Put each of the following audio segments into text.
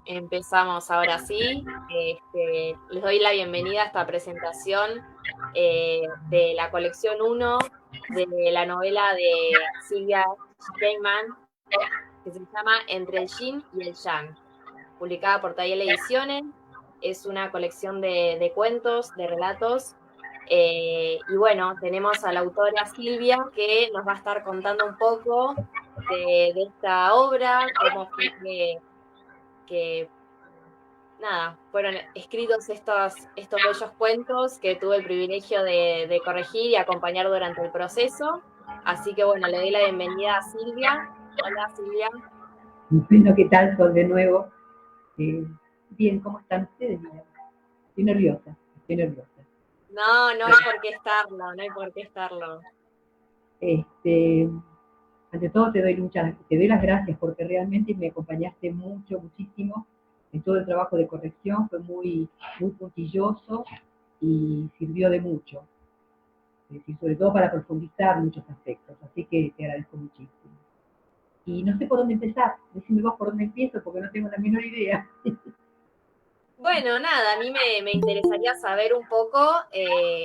Empezamos ahora sí. Les doy la bienvenida a esta presentación de la colección uno de la novela de Silvia Sheinman, que se llama Entre el Yin y el Yang, publicada por Tayel Ediciones. Es una colección de cuentos, de relatos. Y bueno, tenemos a la autora Silvia que nos va a estar contando un poco de esta obra, cómo fue que nada, fueron escritos estos bellos cuentos que tuve el privilegio de corregir y acompañar durante el proceso. Así que bueno, le doy la bienvenida a Silvia. Hola Silvia. Bueno, ¿qué tal? Sol de nuevo. Bien, ¿cómo están ustedes? Mira, estoy nerviosa, estoy nerviosa. No, no hay por qué estarlo, no hay por qué estarlo. Este, ante todo te doy las gracias porque realmente me acompañaste mucho, muchísimo en todo el trabajo de corrección, fue muy puntilloso y sirvió de mucho, es decir, sobre todo para profundizar muchos aspectos, así que te agradezco muchísimo. Y no sé por dónde empezar, decime vos por dónde empiezo porque no tengo la menor idea. Bueno, nada, a mí me interesaría saber un poco,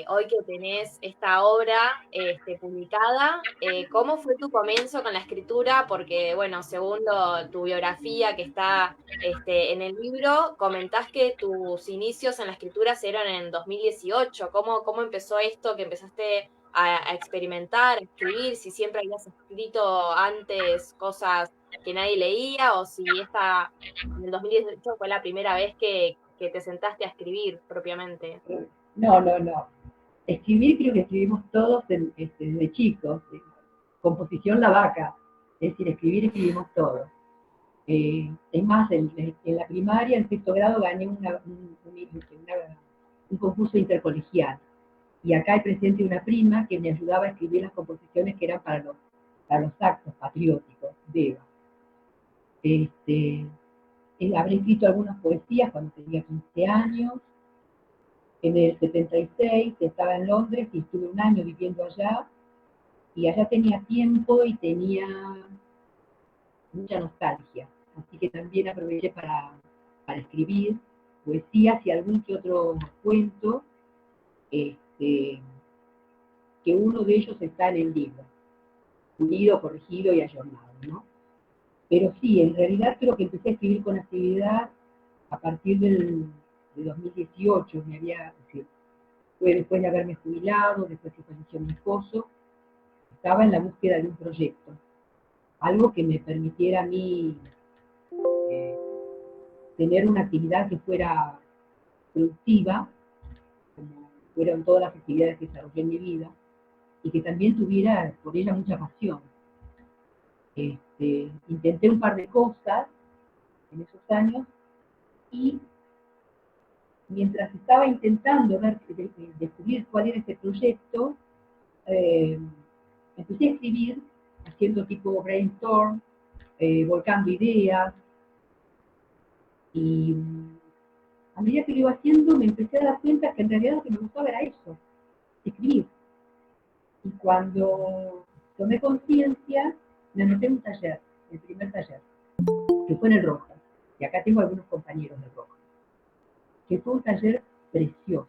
hoy que tenés esta obra publicada, ¿cómo fue tu comienzo con la escritura? Porque, bueno, según tu biografía que está en el libro, comentás que tus inicios en la escritura se dieron en 2018. ¿Cómo empezó esto que empezaste a experimentar, a escribir? Si siempre habías escrito antes cosas que nadie leía, o si esta en el 2018 fue la primera vez que te sentaste a escribir propiamente. No, no, no. Escribir creo que escribimos todos desde chicos. Composición la vaca. Es decir, escribimos todos. Es más, en la primaria, en sexto grado, gané un concurso intercolegial. Y acá hay presente una prima que me ayudaba a escribir las composiciones que eran para los actos patrióticos de Eva. Este, Habré escrito algunas poesías cuando tenía 15 años. En el 76 estaba en Londres y estuve un año viviendo allá. Y allá tenía tiempo y tenía mucha nostalgia. Así que también aproveché para escribir poesías y algún que otro cuento, este, que uno de ellos está en el libro, pulido, corregido y ayornado, ¿no? Pero sí, en realidad creo que empecé a escribir con actividad a partir de 2018, fue después de haberme jubilado, después que falleció mi esposo, estaba en la búsqueda de un proyecto, algo que me permitiera a mí eh, tener una actividad que fuera productiva, como fueron todas las actividades que desarrollé en mi vida, y que también tuviera por ella mucha pasión. Intenté un par de cosas en esos años y mientras estaba intentando descubrir cuál era ese proyecto, eh, empecé a escribir, haciendo tipo brainstorm, volcando ideas, y a medida que lo iba haciendo me empecé a dar cuenta que en realidad lo que me gustaba era eso, escribir. Y cuando tomé conciencia, me anoté en un taller, el primer taller, que fue en el Rojas, y acá tengo algunos compañeros del Rojas, que fue un taller precioso,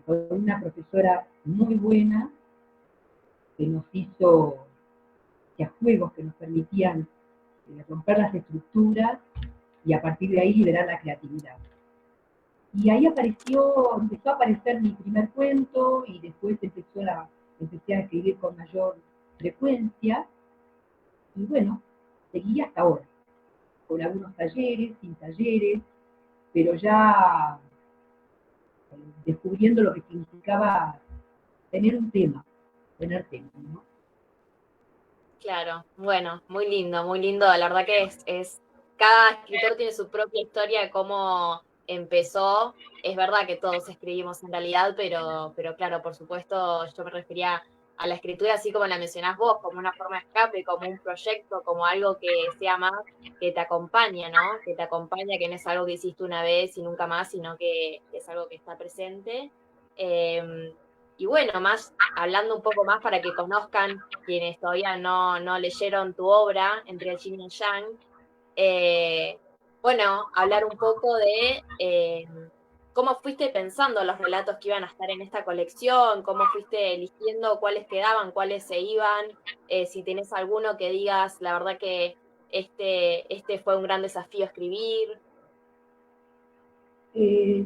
con una profesora muy buena que nos hizo ya juegos que nos permitían romper las estructuras y a partir de ahí liberar la creatividad. Y ahí empezó a aparecer mi primer cuento y después empecé a escribir con mayor frecuencia y bueno, seguí hasta ahora, con algunos talleres, sin talleres, pero ya descubriendo lo que significaba tener un tema, tener tema, ¿no? Claro, bueno, muy lindo. La verdad que cada escritor tiene su propia historia de cómo empezó. Es verdad que todos escribimos en realidad, pero claro, por supuesto, yo me refería a la escritura así como la mencionás vos, como una forma de escape, como un proyecto, como algo que sea más, que te acompaña, ¿no? Que te acompaña, que no es algo que hiciste una vez y nunca más, sino que es algo que está presente. Y bueno, más hablando un poco más para que conozcan quienes todavía no leyeron tu obra, Entre el Yin y el Yang, eh, bueno, hablar un poco de cómo fuiste pensando los relatos que iban a estar en esta colección, cómo fuiste eligiendo cuáles quedaban, cuáles se iban, si tenés alguno que digas, la verdad que este fue un gran desafío escribir. Eh,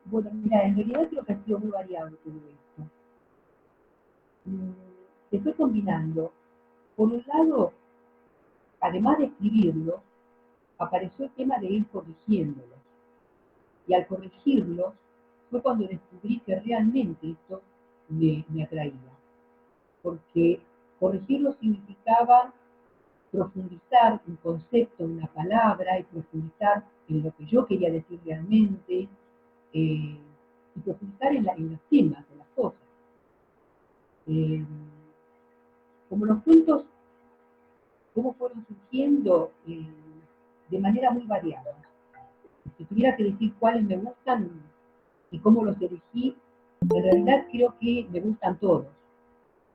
bueno, mira, en realidad creo que ha sido muy variable todo esto. Se fue combinando. Por un lado, además de escribirlos, apareció el tema de ir corrigiéndolos. Y al corregirlos, fue cuando descubrí que realmente esto me atraía. Porque corregirlos significaba profundizar un concepto, una palabra, y profundizar en lo que yo quería decir realmente, y profundizar en los temas, en las cosas. Eh, como los cuentos, cómo fueron surgiendo de manera muy variada. Si tuviera que decir cuáles me gustan y cómo los elegí, en realidad creo que me gustan todos.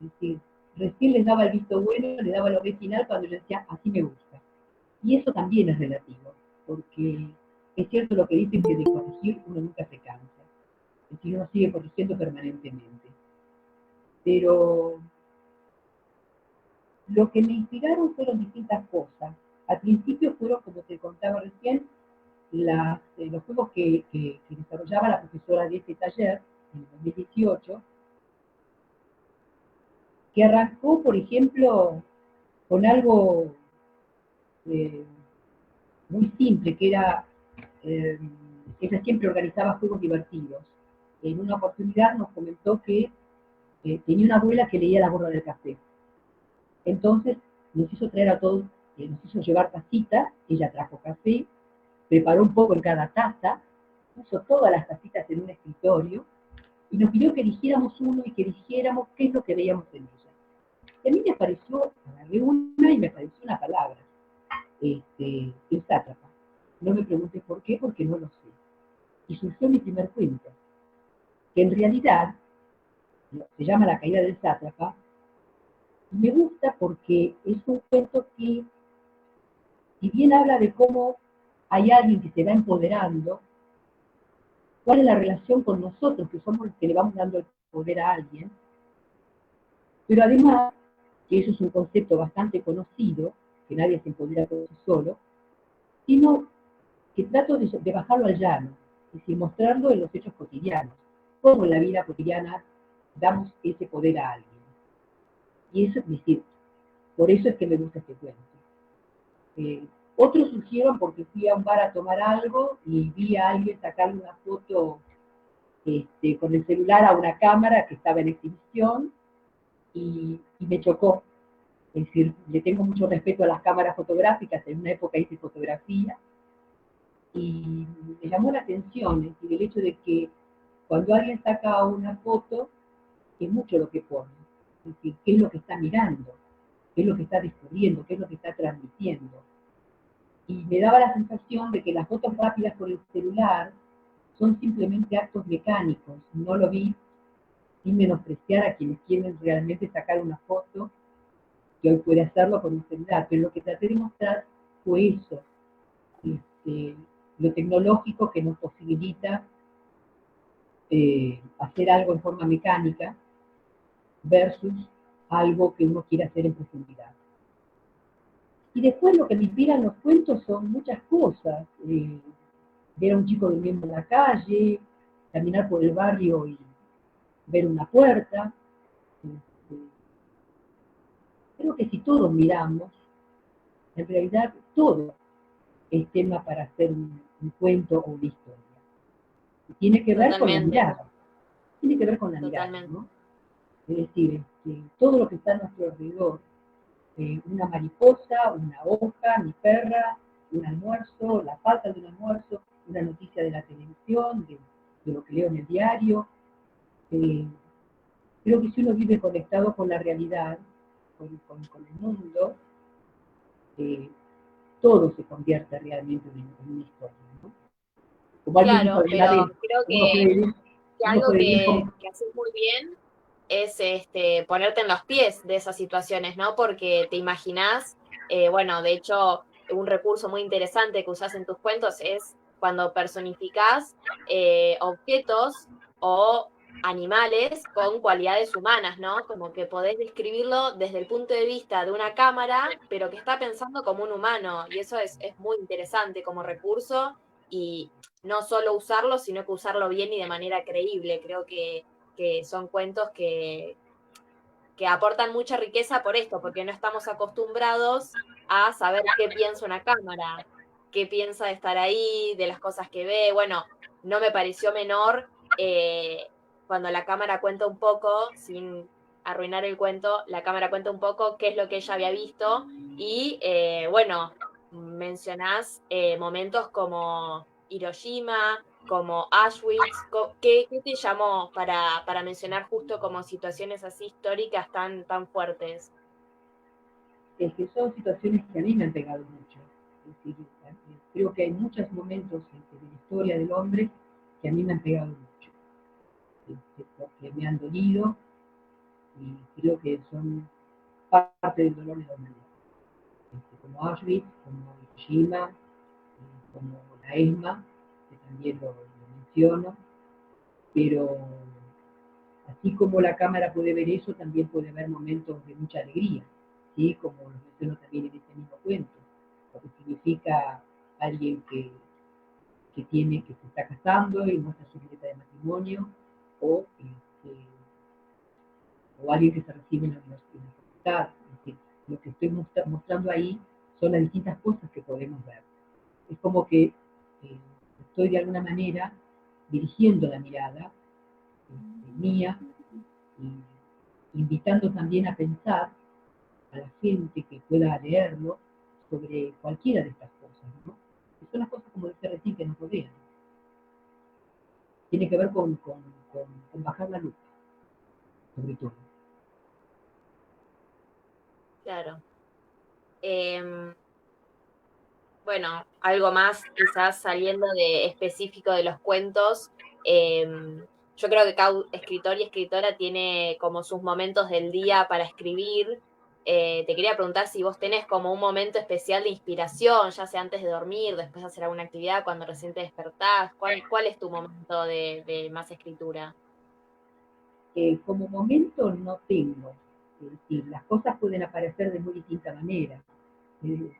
Es decir, recién les daba el visto bueno, le daba el original cuando yo decía, así me gusta. Y eso también es relativo, porque es cierto lo que dicen que de corregir uno nunca se cansa. Es decir, uno sigue corrigiendo permanentemente. Pero lo que me inspiraron fueron distintas cosas. Al principio fueron, como te contaba recién, los juegos que desarrollaba la profesora de este taller en el 2018, que arrancó, por ejemplo, con algo eh, muy simple, que era, eh, ella siempre organizaba juegos divertidos. En una oportunidad nos comentó que tenía una abuela que leía La Borra del Café. Entonces nos hizo traer a todos, nos hizo llevar tacitas, ella trajo café, preparó un poco en cada taza, puso todas las tacitas en un escritorio y nos pidió que eligiéramos uno y que eligiéramos qué es lo que veíamos en ella. Y a mí me apareció, agarré una y me apareció una palabra, el sátrapa. No me preguntes por qué, porque no lo sé. Y surgió mi primer cuento, que en realidad se llama La caída del sátrapa. Me gusta porque es un cuento que, si bien habla de cómo hay alguien que se va empoderando, cuál es la relación con nosotros, que somos los que le vamos dando el poder a alguien, pero además, que eso es un concepto bastante conocido, que nadie se empodera por sí solo, sino que trato de bajarlo al llano, es decir, mostrarlo en los hechos cotidianos, cómo en la vida cotidiana damos ese poder a alguien. Y eso es decir, por eso es que me gusta este cuento. Otros surgieron porque fui a un bar a tomar algo y vi a alguien sacarle una foto con el celular a una cámara que estaba en exhibición y me chocó. Es decir, le tengo mucho respeto a las cámaras fotográficas, en una época hice fotografía, y me llamó la atención es decir, el hecho de que cuando alguien saca una foto, es mucho lo que pone, es decir, qué es lo que está mirando, qué es lo que está descubriendo, qué es lo que está transmitiendo. Y me daba la sensación de que las fotos rápidas por el celular son simplemente actos mecánicos. No lo vi sin menospreciar a quienes quieren realmente sacar una foto, que hoy puede hacerlo con un celular, pero lo que traté de mostrar fue eso, este, lo tecnológico que nos posibilita hacer algo en forma mecánica versus algo que uno quiere hacer en profundidad. Y después lo que me inspiran los cuentos son muchas cosas. Ver a un chico durmiendo en la calle, caminar por el barrio y ver una puerta. Este, creo que si todos miramos, en realidad todo es tema para hacer un cuento o una historia. Y tiene que ver con la Totalmente, mirada. Tiene que ver con la mirada, totalmente. ¿no? Es decir, todo lo que está a nuestro alrededor, una mariposa, una hoja, mi perra, un almuerzo, la falta de un almuerzo, una noticia de la televisión, de lo que leo en el diario. Eh, Creo que si uno vive conectado con la realidad, con el mundo, eh, todo se convierte realmente en una historia, ¿no? Como alguien dijo Claro, alguna pero vez, creo uno puede vivir, que uno algo puede vivir como... que haces muy bien es ponerte en los pies de esas situaciones, ¿no? Porque te imaginás, bueno, de hecho, un recurso muy interesante que usás en tus cuentos es cuando personificás objetos o animales con cualidades humanas, ¿no? Como que podés describirlo desde el punto de vista de una cámara, pero que está pensando como un humano, y eso es muy interesante como recurso, y no solo usarlo, sino que usarlo bien y de manera creíble. Creo que son cuentos que aportan mucha riqueza por esto, porque no estamos acostumbrados a saber qué piensa una cámara, qué piensa de estar ahí, de las cosas que ve. Bueno, no me pareció menor cuando la cámara cuenta un poco, sin arruinar el cuento, la cámara cuenta un poco qué es lo que ella había visto y bueno, mencionás momentos como Hiroshima, como Auschwitz. ¿Qué te llamó para mencionar justo como situaciones así históricas tan fuertes? Es que son situaciones que a mí me han pegado mucho. Es decir, creo que hay muchos momentos de la historia del hombre que a mí me han pegado mucho, porque me han dolido y creo que son parte del dolor de la humanidad. Como Auschwitz, como Hiroshima, como la ESMA, que también lo menciono, pero así como la cámara puede ver eso, también puede haber momentos de mucha alegría, ¿sí? Como lo menciono también en este mismo cuento, lo que significa alguien que se está casando y muestra su libreta de matrimonio, o, o alguien que se recibe en la universidad. Es decir, lo que estoy mostrando ahí son las distintas cosas que podemos ver. Es como que estoy de alguna manera dirigiendo la mirada mía y invitando también a pensar a la gente que pueda leerlo sobre cualquiera de estas cosas, ¿no? Que son las cosas, como decía recién, que nos rodean. Tiene que ver con bajar la luz, sobre todo. Claro. Eh, bueno, algo más quizás saliendo de específico de los cuentos. eh, yo creo que cada escritor y escritora tiene como sus momentos del día para escribir. Te quería preguntar si vos tenés como un momento especial de inspiración, ya sea antes de dormir, después de hacer alguna actividad, cuando recién te despertás. ¿Cuál es tu momento de más escritura? Como momento no tengo. Es decir, las cosas pueden aparecer de muy distinta manera. Eh,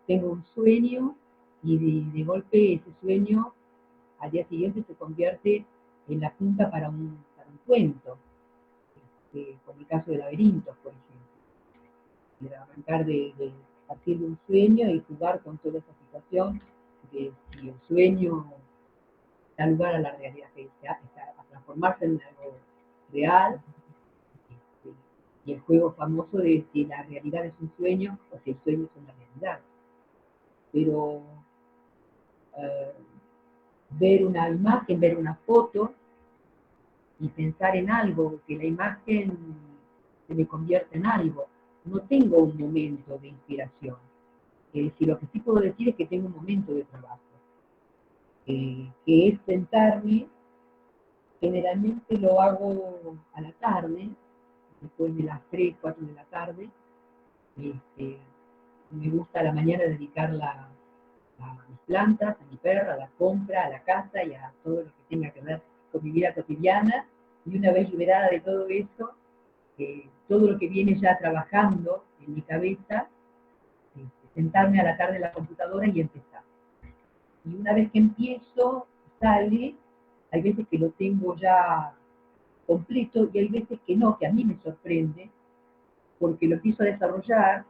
Tengo un sueño y de golpe ese sueño al día siguiente se convierte en la punta para un cuento, como el caso de Laberintos, por ejemplo. De arrancar de partir de un sueño y jugar con toda esa situación de si el sueño da lugar a la realidad, a transformarse en algo real, este, y el juego famoso de si la realidad es un sueño o si el sueño es una realidad. Pero eh, ver una imagen, ver una foto y pensar en algo, que la imagen se me convierta en algo. No tengo un momento de inspiración. Si lo que sí puedo decir es que tengo un momento de trabajo, que es sentarme, generalmente lo hago a la tarde, después de las 3, 4 de la tarde. Este, Me gusta a la mañana dedicarla a mis plantas, a mi perro, a la compra, a la casa y a todo lo que tenga que ver con mi vida cotidiana. Y una vez liberada de todo eso, todo lo que viene ya trabajando en mi cabeza, sentarme a la tarde en la computadora y empezar. Y una vez que empiezo, sale, hay veces que lo tengo ya completo y hay veces que no, que a mí me sorprende, porque lo empiezo a desarrollar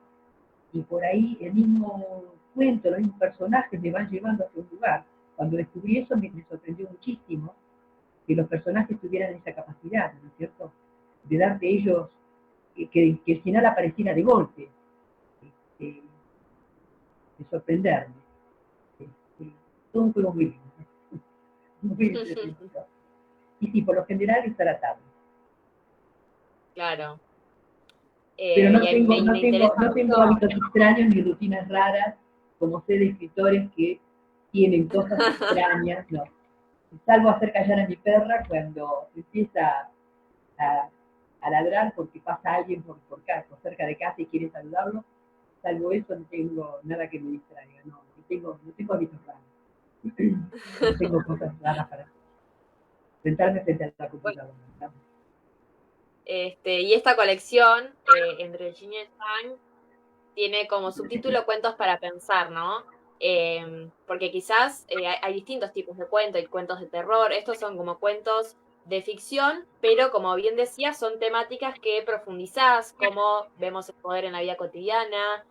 y por ahí el mismo cuento, los mismos personajes me van llevando hacia un lugar. Cuando descubrí eso me sorprendió muchísimo que los personajes tuvieran esa capacidad, ¿no es cierto? De darte ellos, que el final apareciera de golpe, este, de sorprenderme. Todo un juego muy lindo, muy entretenido. Y sí, por lo general es a la tarde. Claro. Pero Y me interesa no mucho. tengo hábitos extraños ni rutinas raras, como sé de escritores que tienen cosas extrañas, no. Salvo hacer callar a mi perra cuando empieza a, a ladrar porque pasa alguien por cerca de casa y quiere saludarlo, salvo eso no tengo nada que me distraiga, no tengo hábitos raros. No tengo cosas raras para sentarme frente a la Bueno, computadora, ¿no? y esta colección, entre Yin y Yang, tiene como subtítulo Cuentos para pensar, ¿no? Porque quizás hay distintos tipos de cuentos, hay cuentos de terror, estos son como cuentos de ficción, pero como bien decía, son temáticas que profundizás, como vemos el poder en la vida cotidiana,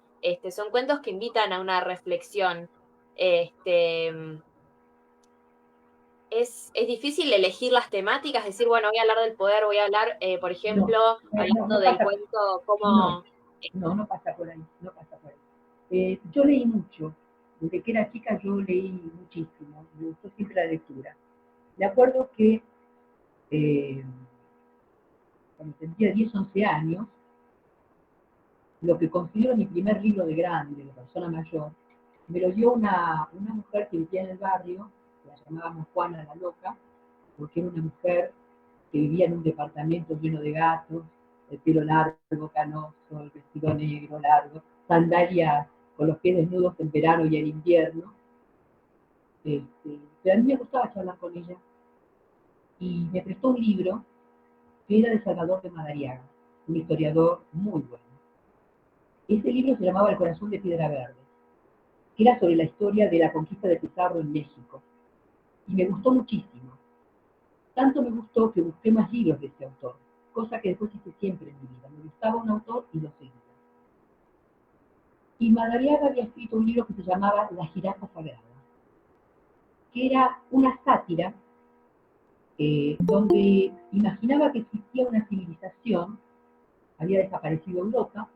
son cuentos que invitan a una reflexión. Este, es difícil elegir las temáticas, decir, bueno, voy a hablar del poder, voy a hablar, por ejemplo, No, hablando no del pasa, cuento, no, como... no pasa por ahí, no pasa por ahí. Yo leí mucho, desde que era chica yo leí muchísimo, me gustó siempre la lectura. Me acuerdo que eh, cuando tenía 10 11 años, lo que considero mi primer libro de grande, de persona mayor, me lo dio una mujer que vivía en el barrio, la llamábamos Juana la Loca, porque era una mujer que vivía en un departamento lleno de gatos, el pelo largo, canoso, el vestido negro largo, sandalias con los pies desnudos en verano y en invierno. Pero a mí me gustaba charlar con ella y me prestó un libro que era de Salvador de Madariaga, un historiador muy bueno. Ese libro se llamaba El corazón de piedra verde, que era sobre la historia de la conquista de Pizarro en México. Y me gustó muchísimo. Tanto me gustó que busqué más libros de este autor, cosa que después hice siempre en mi vida. Me gustaba un autor y lo seguía. Y Madariaga había escrito un libro que se llamaba La jirafa sagrada, que era una sátira donde imaginaba que existía una civilización, había desaparecido Europa,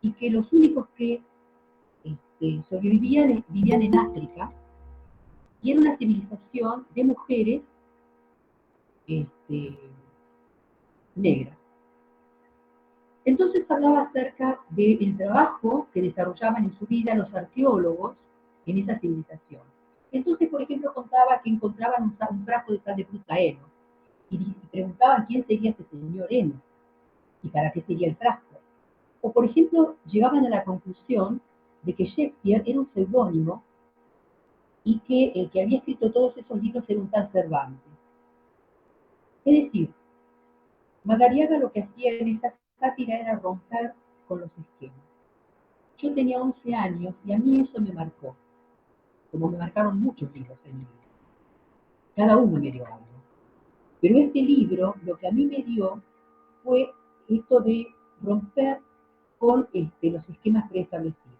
y que los únicos que sobrevivían vivían en África, y era una civilización de mujeres este, negras. Entonces hablaba acerca del trabajo que desarrollaban en su vida los arqueólogos en esa civilización. Entonces, por ejemplo, contaba que encontraban un frasco de sal de fruta heno y preguntaban quién sería ese señor heno y para qué sería el frasco. O, por ejemplo, llegaban a la conclusión de que Shakespeare era un seudónimo y que el que había escrito todos esos libros era un tal Cervantes. Es decir, Madariaga lo que hacía en esa sátira era romper con los esquemas. Yo tenía 11 años y a mí eso me marcó, como me marcaron muchos libros en mi vida. Cada uno me dio algo. Pero este libro, lo que a mí me dio fue esto de romper con los esquemas preestablecidos.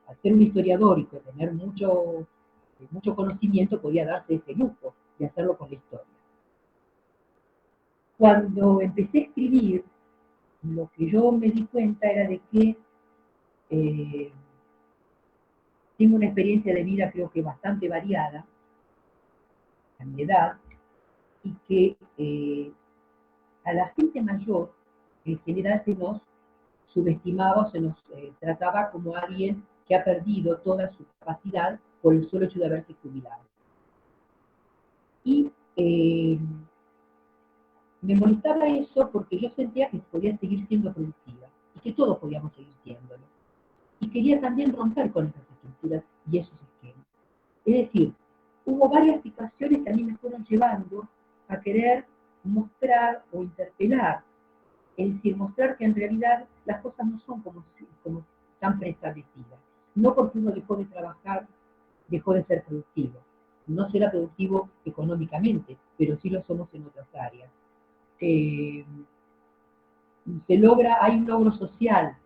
Al ser un historiador y tener mucho conocimiento, podía darse ese lujo de hacerlo con la historia. Cuando empecé a escribir, lo que yo me di cuenta era de que tengo una experiencia de vida creo que bastante variada a mi edad y que a la gente mayor en general se nos subestimaba o se nos trataba como alguien que ha perdido toda su capacidad por el solo hecho de haberse jubilado. Y me molestaba eso porque yo sentía que podía seguir siendo productiva y que todos podíamos seguir siéndolo. Y quería también romper con esas estructuras y esos esquemas. Es decir, hubo varias situaciones que a mí me fueron llevando a querer mostrar o interpelar, es decir, mostrar que en realidad las cosas no son como tan preestablecidas. No porque uno dejó de trabajar, dejó de ser productivo. No será productivo económicamente, pero sí lo somos en otras áreas. Eh, hay un logro social,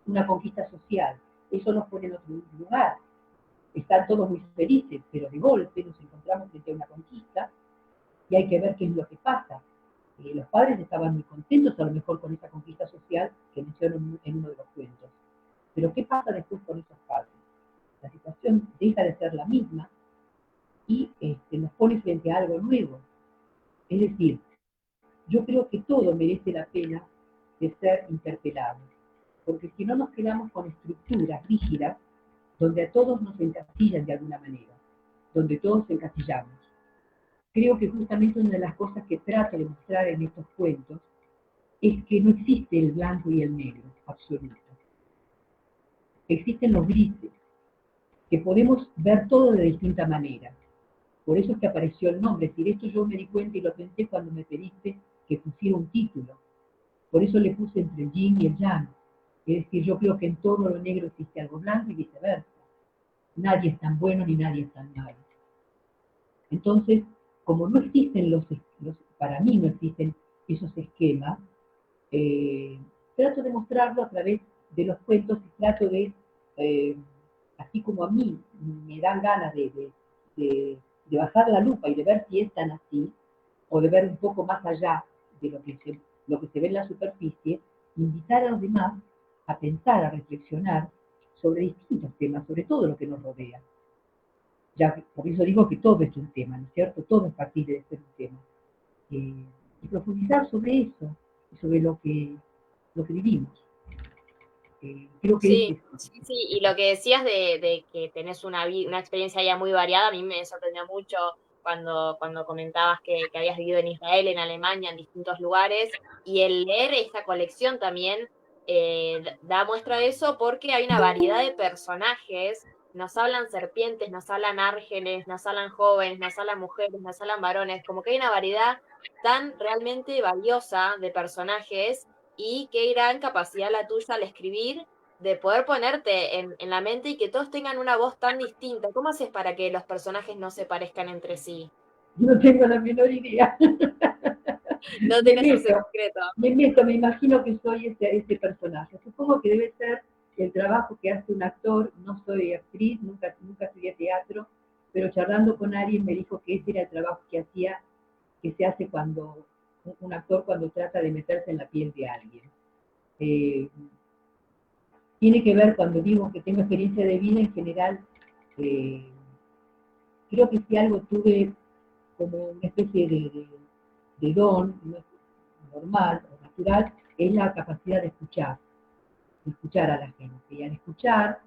una conquista social, eso nos pone en otro lugar. Están todos muy felices, pero de golpe nos encontramos frente a una conquista y hay que ver qué es lo que pasa. Los padres estaban muy contentos a lo mejor con esa conquista social que menciono en uno de los cuentos. Pero ¿qué pasa después con esos padres? La situación deja de ser la misma y nos pone frente a algo nuevo. Es decir, yo creo que todo merece la pena de ser interpelado, porque si no nos quedamos con estructuras rígidas donde a todos nos encasillan de alguna manera, donde todos encasillamos. Creo que justamente una de las cosas que trato de mostrar en estos cuentos es que no existe el blanco y el negro absoluto. existen los grises, que podemos ver todo de distinta manera. Por eso es que apareció el nombre. Es decir, esto yo me di cuenta y lo pensé cuando me pediste que pusiera un título. Por eso le puse entre el yin y el yang. Es decir, yo creo que en todo lo negro existe algo blanco y viceversa. Nadie es tan bueno ni nadie es tan malo. Entonces, como no existen para mí no existen esos esquemas, trato de mostrarlo a través de los cuentos y trato de, eh, así como a mí me dan ganas de bajar la lupa y de ver si es tan así, o de ver un poco más allá de lo que se ve en la superficie, invitar a los demás a pensar, a reflexionar sobre distintos temas, sobre todo lo que nos rodea. Ya, por eso digo que todo es un tema, ¿no es cierto? Todo es factible de ser un tema. Y profundizar sobre eso, sobre lo que vivimos. Creo que Sí, sí, sí, y lo que decías de que tenés una experiencia ya muy variada, a mí me sorprendió mucho cuando comentabas que habías vivido en Israel, en Alemania, en distintos lugares, y el leer esta colección también da muestra de eso porque hay una variedad de personajes, nos hablan serpientes, nos hablan ángeles, nos hablan jóvenes, nos hablan mujeres, nos hablan varones, como que hay una variedad tan realmente valiosa de personajes y qué gran capacidad la tuya al escribir de poder ponerte en la mente y que todos tengan una voz tan distinta. ¿Cómo haces para que los personajes no se parezcan entre sí? no tengo la menor idea. No me tenés un meto, secreto. me imagino que soy ese personaje. Supongo que debe ser el trabajo que hace un actor. No soy actriz, nunca estudié teatro, pero charlando con alguien me dijo que ese era el trabajo que se hace cuando un actor cuando trata de meterse en la piel de alguien. Eh, Tiene que ver, cuando digo que tengo experiencia de vida en general, eh, creo que si algo tuve como una especie de don normal o natural, es la capacidad de escuchar a la gente. Y al escuchar,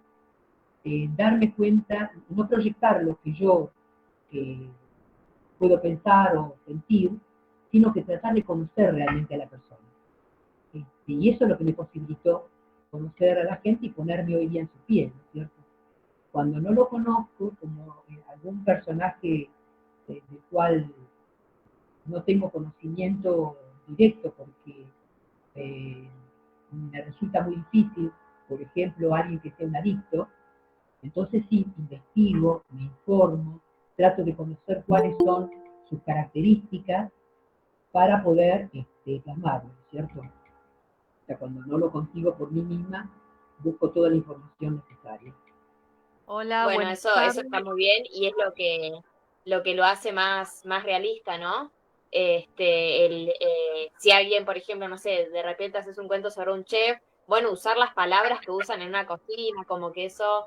darme cuenta, no proyectar lo que yo eh, puedo pensar o sentir, sino que tratar de conocer realmente a la persona. Y eso es lo que me posibilitó conocer a la gente y ponerme hoy día en su piel, ¿no es cierto? Cuando no lo conozco, como algún personaje del cual no tengo conocimiento directo porque eh, me resulta muy difícil, por ejemplo, alguien que sea un adicto, entonces sí, investigo, me informo, trato de conocer cuáles son sus características para poder plasmarlo, ¿cierto? O sea, cuando no lo consigo por mí misma, busco toda la información necesaria. Hola, Bueno, buenas eso tardes. está muy bien y es lo que lo hace más realista, ¿no? Si alguien, por ejemplo, no sé, de repente haces un cuento sobre un chef, bueno, usar las palabras que usan en una cocina, como que eso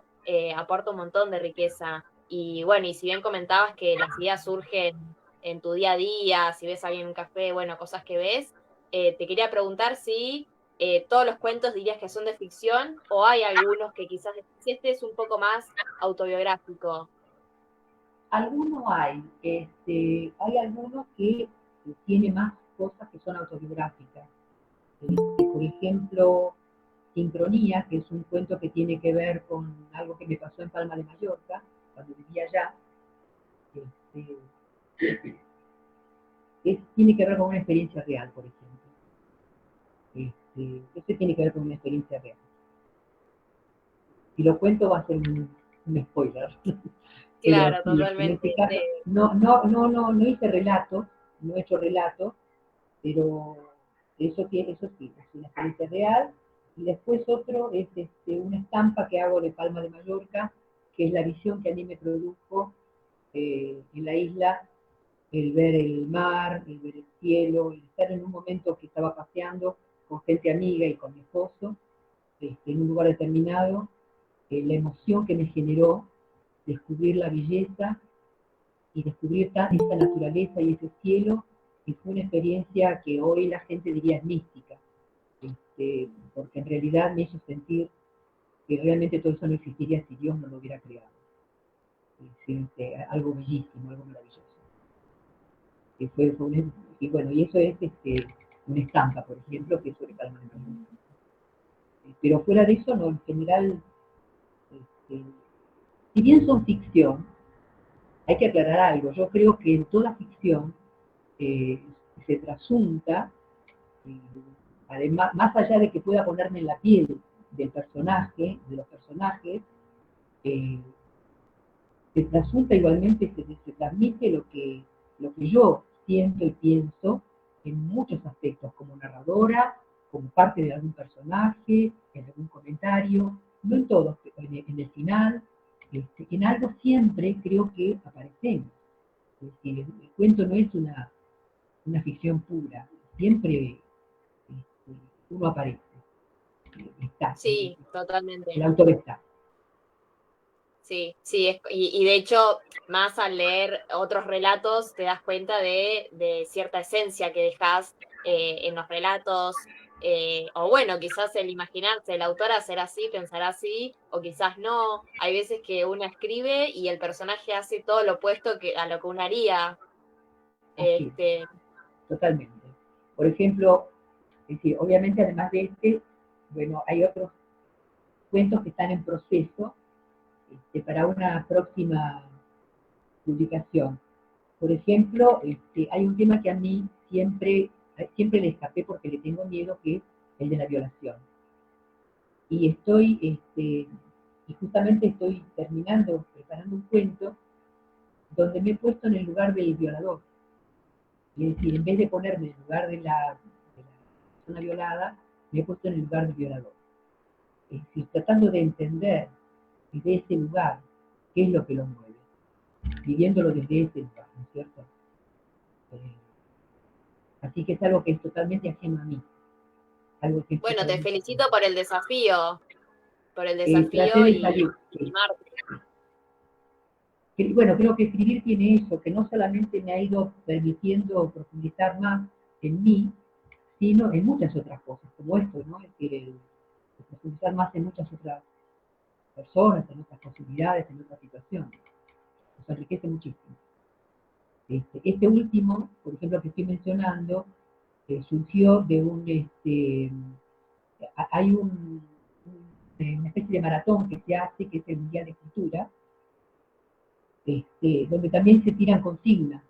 aporta un montón de riqueza. Y bueno, y si bien comentabas que las ideas surgen en tu día a día, si ves a alguien en un café, bueno, cosas que ves, te quería preguntar si todos los cuentos dirías que son de ficción o hay algunos que quizás si este es un poco más autobiográfico. Algunos hay algunos que tienen más cosas que son autobiográficas. Por ejemplo, Sincronía, que es un cuento que tiene que ver con algo que me pasó en Palma de Mallorca, cuando vivía allá. Este, tiene que ver con una experiencia real, por ejemplo. Este tiene que ver con una experiencia real. Si lo cuento va a ser un spoiler. Pero Claro, sí, en totalmente. este caso, no hice relatos, no he hecho relatos, pero eso sí, es una experiencia real. Y después otro es una estampa que hago de Palma de Mallorca, que es la visión que a mí me produjo en la isla, el ver el mar, el ver el cielo, el estar en un momento que estaba paseando con gente amiga y con mi esposo, en un lugar determinado, la emoción que me generó descubrir la belleza y descubrir esta naturaleza y ese cielo, y fue una experiencia que hoy la gente diría es mística, porque en realidad me hizo sentir que realmente todo eso no existiría si Dios no lo hubiera creado. Algo bellísimo, algo maravilloso. Y bueno, y eso es una estampa, por ejemplo, que es sobre Palma de Mallorca. Pero fuera de eso, no, en general Eh, si bien son ficción, hay que aclarar algo. Yo creo que en toda ficción eh, se trasunta, eh, además, más allá de que pueda ponerme en la piel del personaje, de los personajes, eh, se trasunta igualmente, se transmite lo que yo siento y pienso en muchos aspectos, como narradora, como parte de algún personaje, en algún comentario, no en todos, en el final, en algo siempre creo que aparecemos. Es decir, el cuento no es una ficción pura, siempre uno aparece, está, Sí, totalmente. el autor está. Sí, sí, y de hecho, más al leer otros relatos, te das cuenta de cierta esencia que dejas en los relatos, o bueno, quizás el imaginarse, el autor hacer así, pensar así, o quizás no. Hay veces que uno escribe y el personaje hace todo lo opuesto a lo que uno haría. Así, Este, totalmente. Por ejemplo, es decir, obviamente además de este, bueno, hay otros cuentos que están en proceso para una próxima publicación. Por ejemplo, hay un tema que a mí siempre le escapé porque le tengo miedo, que es el de la violación. Y y justamente estoy preparando un cuento donde me he puesto en el lugar del violador. Es decir, en vez de ponerme en el lugar de la persona violada, me he puesto en el lugar del violador. Es decir, tratando de entender desde ese lugar qué es lo que lo mueve, viviéndolo desde ese lugar, ¿no es cierto? Eh, Así que es algo que es totalmente ajeno a mí, algo que es bueno, te totalmente ajeno felicito a por el mí. Traté desafío de y salir, sí. animarte. Bueno, creo que escribir tiene eso, que no solamente me ha ido permitiendo profundizar más en mí, sino en muchas otras cosas, como esto, ¿no? Es decir, profundizar más en muchas otras personas, en otras posibilidades, en otras situaciones. Nos enriquece muchísimo. Este último, por ejemplo, que estoy mencionando, surgió de hay una especie de maratón que se hace, que es el Mundial de Escritura, donde también se tiran consignas.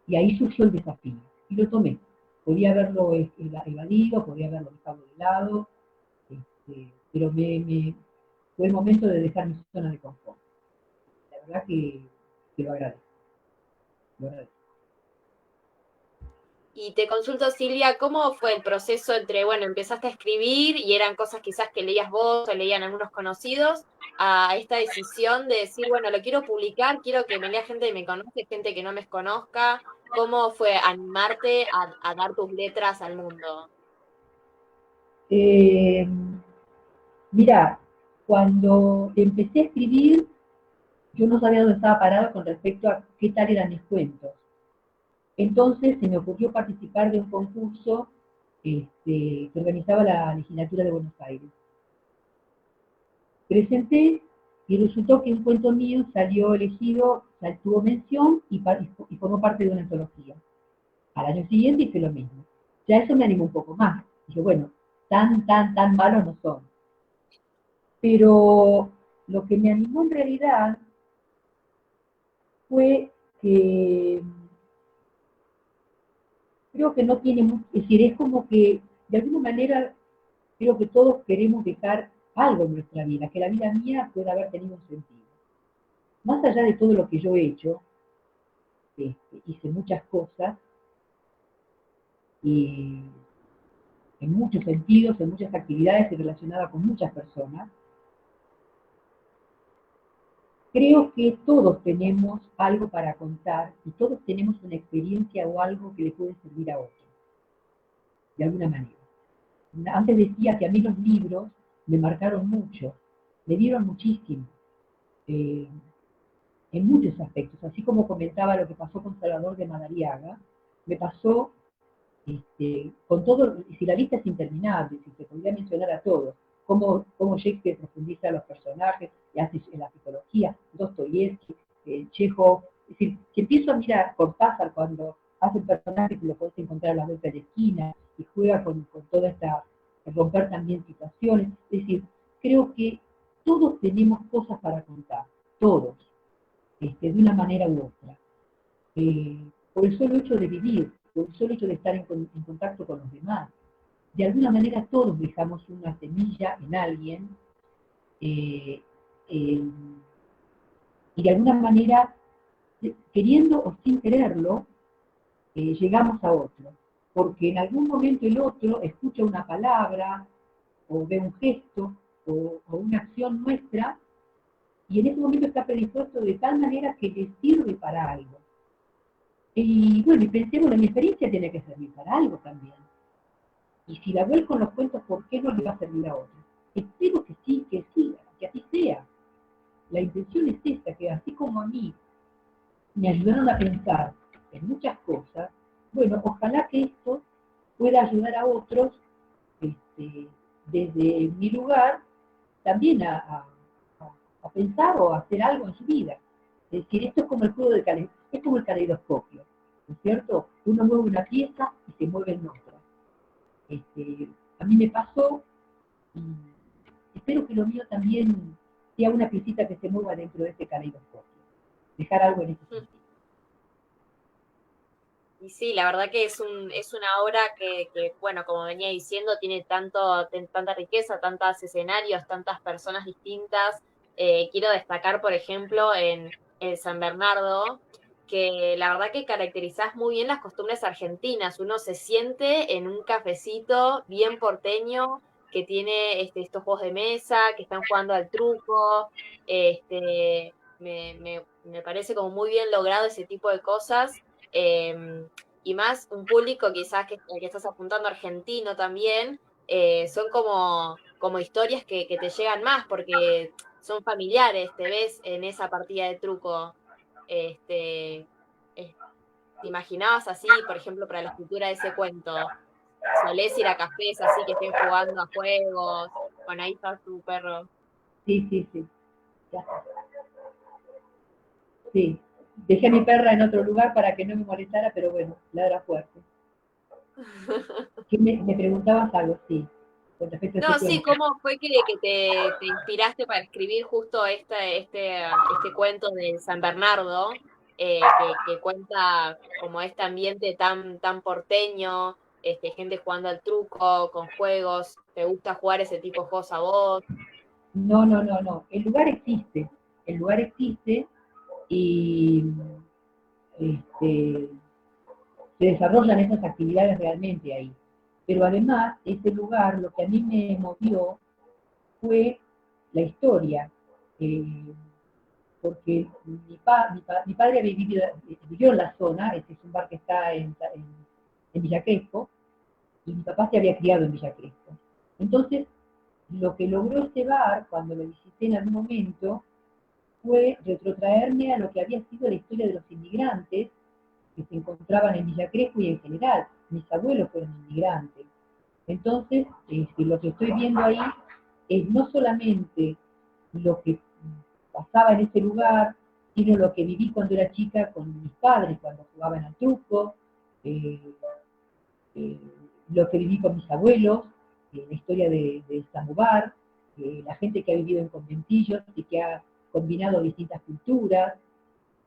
Y ahí surgió el desafío. Y lo tomé. Podía haberlo evadido, podía haberlo dejado de lado, pero fue el momento de dejar mi zona de confort. La verdad que lo agradezco. Lo agradezco. Y te consulto, Silvia, ¿cómo fue el proceso entre, bueno, empezaste a escribir y eran cosas quizás que leías vos o leían algunos conocidos, a esta decisión de decir, bueno, lo quiero publicar, quiero que me lea gente que me conoce, gente que no me conozca? ¿Cómo fue animarte a dar tus letras al mundo? Eh, Mira, cuando empecé a escribir, yo no sabía dónde estaba parado con respecto a qué tal eran mis cuentos. Entonces se me ocurrió participar de un concurso que organizaba la legislatura de Buenos Aires. Presenté y resultó que un cuento mío salió elegido, tuvo mención y formó parte de una antología. Al año siguiente hice lo mismo. Ya eso me animó un poco más. Dije, bueno, tan malos no son. Pero lo que me animó en realidad fue que creo que no tiene mucho, es decir, es como que de alguna manera creo que todos queremos dejar algo en nuestra vida, que la vida mía pueda haber tenido un sentido. Más allá de todo lo que yo he hecho, hice muchas cosas y en muchos sentidos, en muchas actividades y relacionada con muchas personas. Creo que todos tenemos algo para contar y todos tenemos una experiencia o algo que le puede servir a otros, de alguna manera. Antes decía que a mí los libros me marcaron mucho, me dieron muchísimo, eh, en muchos aspectos. Así como comentaba lo que pasó con Salvador de Madariaga, me pasó con todo, si la lista es interminable, si se podría mencionar a todos, cómo Shakespeare profundiza los personajes, y hace en la psicología, Dostoyevsky, Chekhov. Es decir, si empiezo a mirar Cortázar cuando hace un personaje que lo puedes encontrar a la vuelta de la esquina y juega con toda esta, romper también situaciones, es decir, creo que todos tenemos cosas para contar, todos, de una manera u otra. Por el solo hecho de vivir, por el solo hecho de estar en contacto con los demás. De alguna manera todos dejamos una semilla en alguien, eh, eh, y de alguna manera, queriendo o sin quererlo, llegamos a otro. Porque en algún momento el otro escucha una palabra, o ve un gesto, o una acción nuestra, y en ese momento está predispuesto de tal manera que le sirve para algo. Y bueno, y pensé, bueno, mi experiencia tiene que servir para algo también. Y si la vuelco en los cuentos, ¿por qué no le va a servir a otro? Espero que sí, que así sea. La intención es esta, que así como a mí me ayudaron a pensar en muchas cosas, bueno, ojalá que esto pueda ayudar a otros, desde mi lugar, también a pensar o a hacer algo en su vida. Es decir, esto es como el juego de es como el caleidoscopio, ¿no es cierto? Uno mueve una pieza y se mueven otras. A mí me pasó, y espero que lo mío también sea una piecita que se mueva dentro de ese caleidoscopio. Dejar algo en ese sentido. Y sí, la verdad que es una obra que, bueno, como venía diciendo, tiene tanta riqueza, tantos escenarios, tantas personas distintas. Quiero destacar, por ejemplo, en el San Bernardo, que la verdad que caracterizás muy bien las costumbres argentinas. Uno se siente en un cafecito bien porteño, que tiene estos juegos de mesa, que están jugando al truco. Me parece como muy bien logrado ese tipo de cosas. Y más un público quizás que estás apuntando argentino también, son como historias que te llegan más porque son familiares, te ves en esa partida de truco. Este, ¿Te imaginabas así, por ejemplo, para la escritura de ese cuento? ¿Solés ir a cafés así que estén jugando a juegos? Bueno, ahí está tu perro. Sí, sí, sí. Ya. Sí. Dejé a mi perra en otro lugar para que no me molestara, pero bueno, ladra fuerte. ¿Qué me preguntabas algo? Sí, con respecto a ese No, sí, cuento. ¿cómo fue que te inspiraste para escribir justo este cuento de San Bernardo, que cuenta como este ambiente tan porteño, gente jugando al truco, con juegos? ¿Te gusta jugar ese tipo de juegos a vos? No, no, no, no. El lugar existe. El lugar existe y este, se desarrollan esas actividades realmente ahí. Pero además, ese lugar, lo que a mí me movió fue la historia. Eh, Porque mi padre vivió en la zona, este es un bar que está en Villa Crespo, y mi papá se había criado en Villa Crespo. Entonces, lo que logró este bar, cuando lo visité en algún momento, fue retrotraerme a lo que había sido la historia de los inmigrantes que se encontraban en Villa Crespo y en general. Mis abuelos fueron inmigrantes. Entonces, lo que estoy viendo ahí es no solamente lo que pasaba en ese lugar, sino lo que viví cuando era chica con mis padres, cuando jugaban al truco, eh, eh, lo que viví con mis abuelos, la historia de Samovar, la gente que ha vivido en conventillos y que ha combinado distintas culturas.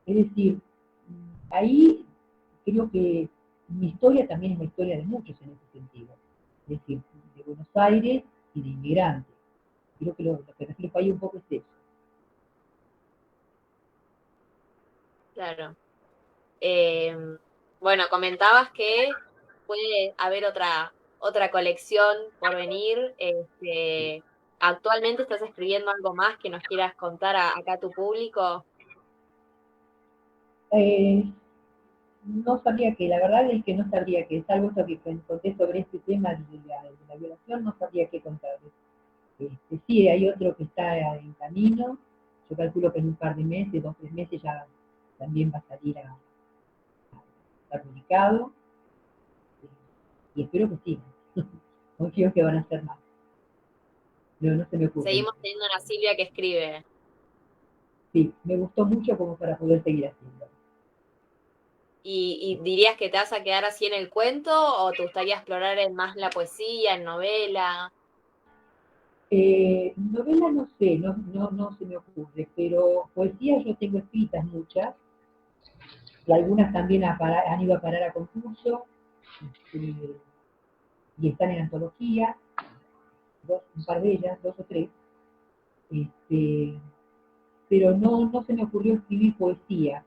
Es decir, ahí creo que mi historia también es la historia de muchos en ese sentido. Es decir, de Buenos Aires y de inmigrantes. Creo que lo que reflejo ahí un poco es eso. Claro. Eh, bueno, comentabas que puede haber otra colección por venir. ¿Actualmente estás escribiendo algo más que nos quieras contar acá a tu público? Eh, no sabría que, la verdad es que no sabría que, salvo esto que conté sobre este tema de la violación, no sabría qué contarles. Sí, hay otro que está en camino, yo calculo que en un par de meses, 2 o 3 meses ya también va a salir a estar publicado, y espero que sí. Confío que van a ser más, pero no se me ocurre. Seguimos teniendo una Silvia que escribe. Sí, me gustó mucho como para poder seguir haciendo. ¿Y dirías que te vas a quedar así en el cuento o te gustaría explorar más la poesía, en novela? Novela no sé, no se me ocurre, pero poesía yo tengo escritas muchas, y algunas también han ido a parar a concurso, este, y están en antología, un par de ellas, dos o tres, este, pero no se me ocurrió escribir poesía,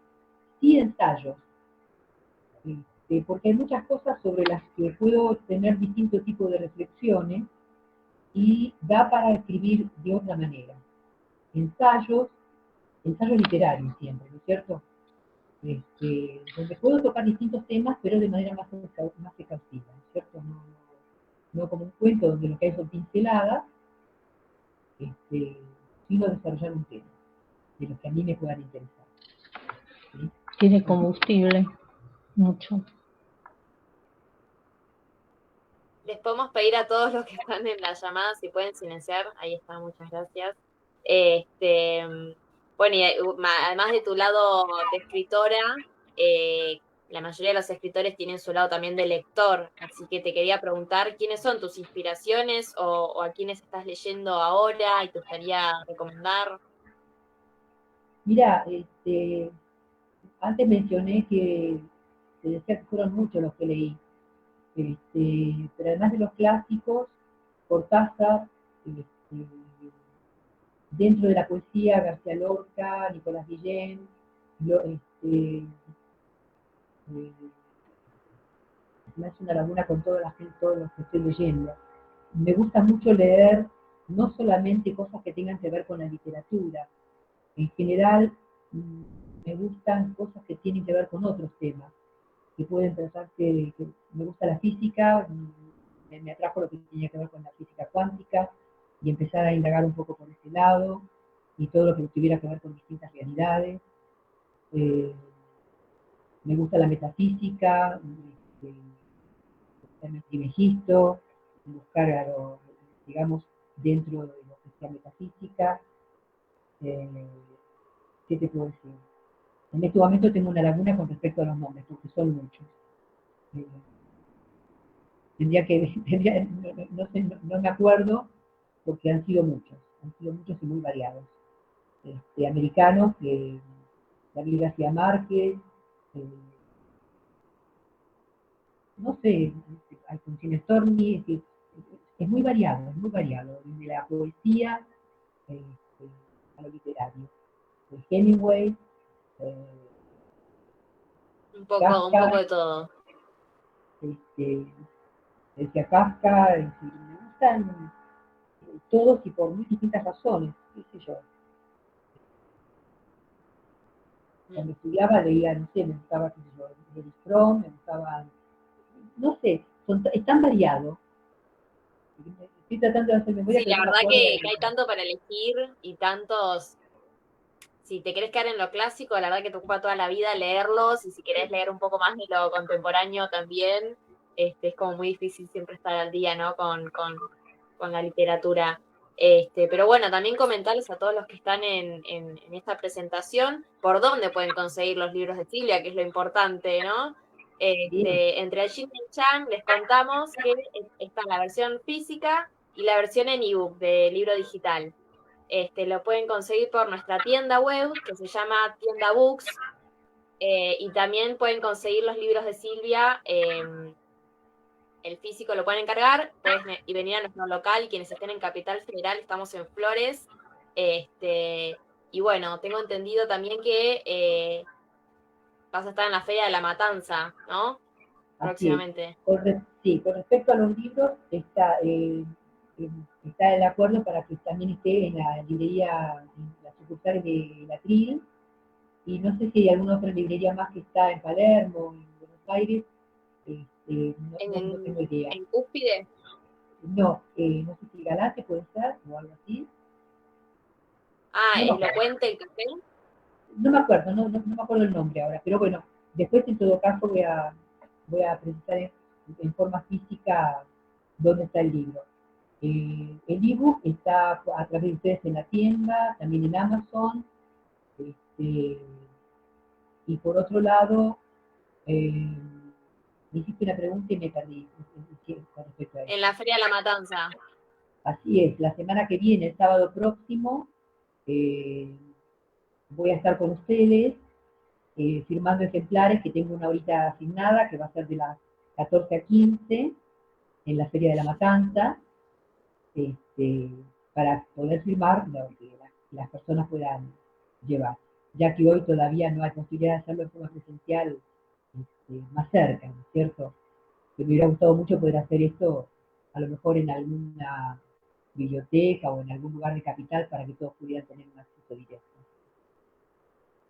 sí ensayos, porque hay muchas cosas sobre las que puedo tener distinto tipo de reflexiones y da para escribir de otra manera. Ensayos, ensayos literarios siempre, ¿no es cierto? Donde puedo tocar distintos temas, pero de manera más exhaustiva, ¿no es cierto? No como un cuento donde lo que hay son pinceladas, sino desarrollar un tema, de los que a mí me puedan interesar. ¿Sí? Tiene combustible, mucho. Les podemos pedir a todos los que están en la llamada si pueden silenciar. Ahí está, muchas gracias. Bueno, y además de tu lado de escritora, la mayoría de los escritores tienen su lado también de lector, así que te quería preguntar quiénes son tus inspiraciones o a quiénes estás leyendo ahora y te gustaría recomendar. Mira, antes mencioné que te decía que fueron muchos los que leí, pero además de los clásicos, Cortázar, este, dentro de la poesía, García Lorca, Nicolás Guillén, eh, me hace una laguna con todos los que estoy leyendo. Me gusta mucho leer no solamente cosas que tengan que ver con la literatura, en general me gustan cosas que tienen que ver con otros temas, que pueden tratar que me gusta la física, me atrajo lo que tenía que ver con la física cuántica, y empezar a indagar un poco por ese lado, y todo lo que tuviera que ver con distintas realidades. Eh, Me gusta la metafísica, el Trimegisto, buscar digamos, dentro de lo que sea metafísica. ¿Qué te puedo decir? En este momento tengo una laguna con respecto a los nombres, porque son muchos. Eh, no me acuerdo, porque han sido muchos y muy variados. Americanos, David García Márquez, no sé, Alfonsín Storni, es muy variado, desde la poesía a lo literario. Hemingway, Un poco Kafka, de todo. decía Kafka, me gustan todos y por muy distintas razones, qué sé yo. Cuando estudiaba leía, no sé, me gustaba, qué sé yo, Erich Fromm, me gustaba, no sé, es tan variado. Estoy tratando de hacer memoria, Sí, pero la no me verdad acuerdo que hay tanto para elegir y tantos. Si te querés quedar en lo clásico, la verdad que te ocupa toda la vida leerlos, y si querés leer un poco más de lo contemporáneo también, es como muy difícil siempre estar al día, ¿no? Con la literatura. Pero bueno, también comentarles a todos los que están en esta presentación por dónde pueden conseguir los libros de Silvia, que es lo importante, ¿no? bien. Entre el Yin y el Yang les contamos que está la versión física y la versión en ebook de libro digital. Lo pueden conseguir por nuestra tienda web, que se llama Tienda Books, y también pueden conseguir los libros de Silvia. El físico lo pueden encargar, y venir a nuestro local. Quienes estén en Capital Federal, estamos en Flores. Y bueno, tengo entendido también que vas a estar en la Feria de la Matanza, ¿no? Así es. Próximamente. Sí, con respecto a los libros, está el acuerdo para que también esté en la librería, en las sucursales de la Tril, y no sé si hay alguna otra librería más que está en Palermo, en Buenos Aires, no tengo idea. En Cúspide. No sé si Galate puede ser, o algo así. Ah, No me Elocuente el café. No me acuerdo, no me acuerdo el nombre ahora, pero bueno, después en todo caso voy a presentar en forma física dónde está el libro. El ebook está a través de ustedes en la tienda, también en Amazon, este, y por otro lado, me hiciste una pregunta y me perdí con respecto a eso. En la Feria de la Matanza. Así es, la semana que viene, el sábado próximo, voy a estar con ustedes firmando ejemplares, que tengo una horita asignada, que va a ser de las 14 a 15 en la Feria de la Matanza, este, para poder firmar lo que las personas puedan llevar, ya que hoy todavía no hay posibilidad de hacerlo en forma presencial más cerca, ¿no es cierto? Me hubiera gustado mucho poder hacer esto a lo mejor en alguna biblioteca o en algún lugar de capital para que todos pudieran tener un acceso directo.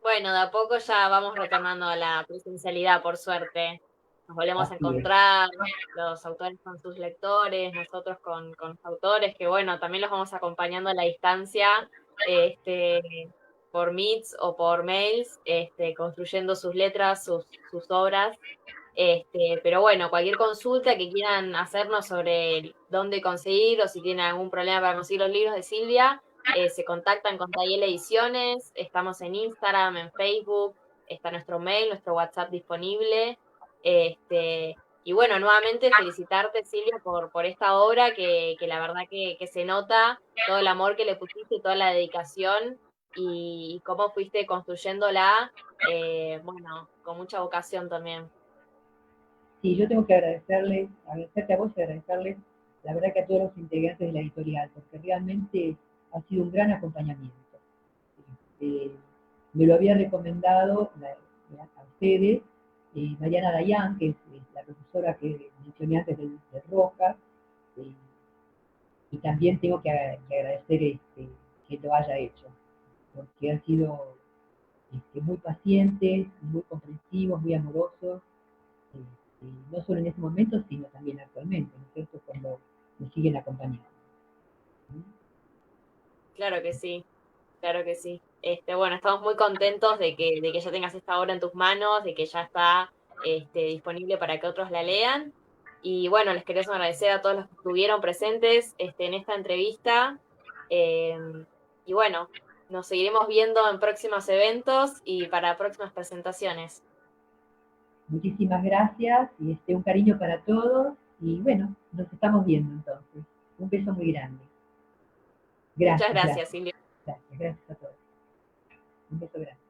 Bueno, de a poco ya vamos retornando a la presencialidad, por suerte. Nos volvemos a Así es. encontrar, los autores con sus lectores, nosotros con los autores, que bueno, también los vamos acompañando a la distancia, este, por meets o por mails, construyendo sus letras, sus obras. Pero bueno, cualquier consulta que quieran hacernos sobre dónde conseguir o si tienen algún problema para conseguir los libros de Silvia, se contactan con Tayel Ediciones, estamos en Instagram, en Facebook, está nuestro mail, nuestro WhatsApp disponible. Y bueno, nuevamente felicitarte, Silvia, por esta obra que la verdad que se nota todo el amor que le pusiste, toda la dedicación y cómo fuiste construyéndola, bueno, con mucha vocación también. Sí, yo tengo que agradecerte a vos y agradecerles, la verdad que a todos los integrantes de la editorial, porque realmente ha sido un gran acompañamiento. Eh, Me lo había recomendado a ustedes, Mariana Dayan, que es la profesora que mencioné antes de Rojas, eh, y también tengo que agradecer que lo haya hecho, porque han sido muy pacientes, muy comprensivos, muy amorosos, no solo en ese momento, sino también actualmente, ¿no es cierto?, cuando me siguen acompañando. Claro que sí, claro que sí. Bueno, estamos muy contentos de que ya tengas esta obra en tus manos, de que ya está disponible para que otros la lean. Y bueno, les queremos agradecer a todos los que estuvieron presentes en esta entrevista. Eh, y bueno, nos seguiremos viendo en próximos eventos y para próximas presentaciones. Muchísimas gracias y un cariño para todos y bueno, nos estamos viendo entonces. Un beso muy grande. Muchas Gracias, gracias, gracias, Silvia. gracias, gracias a todos. Un beso grande.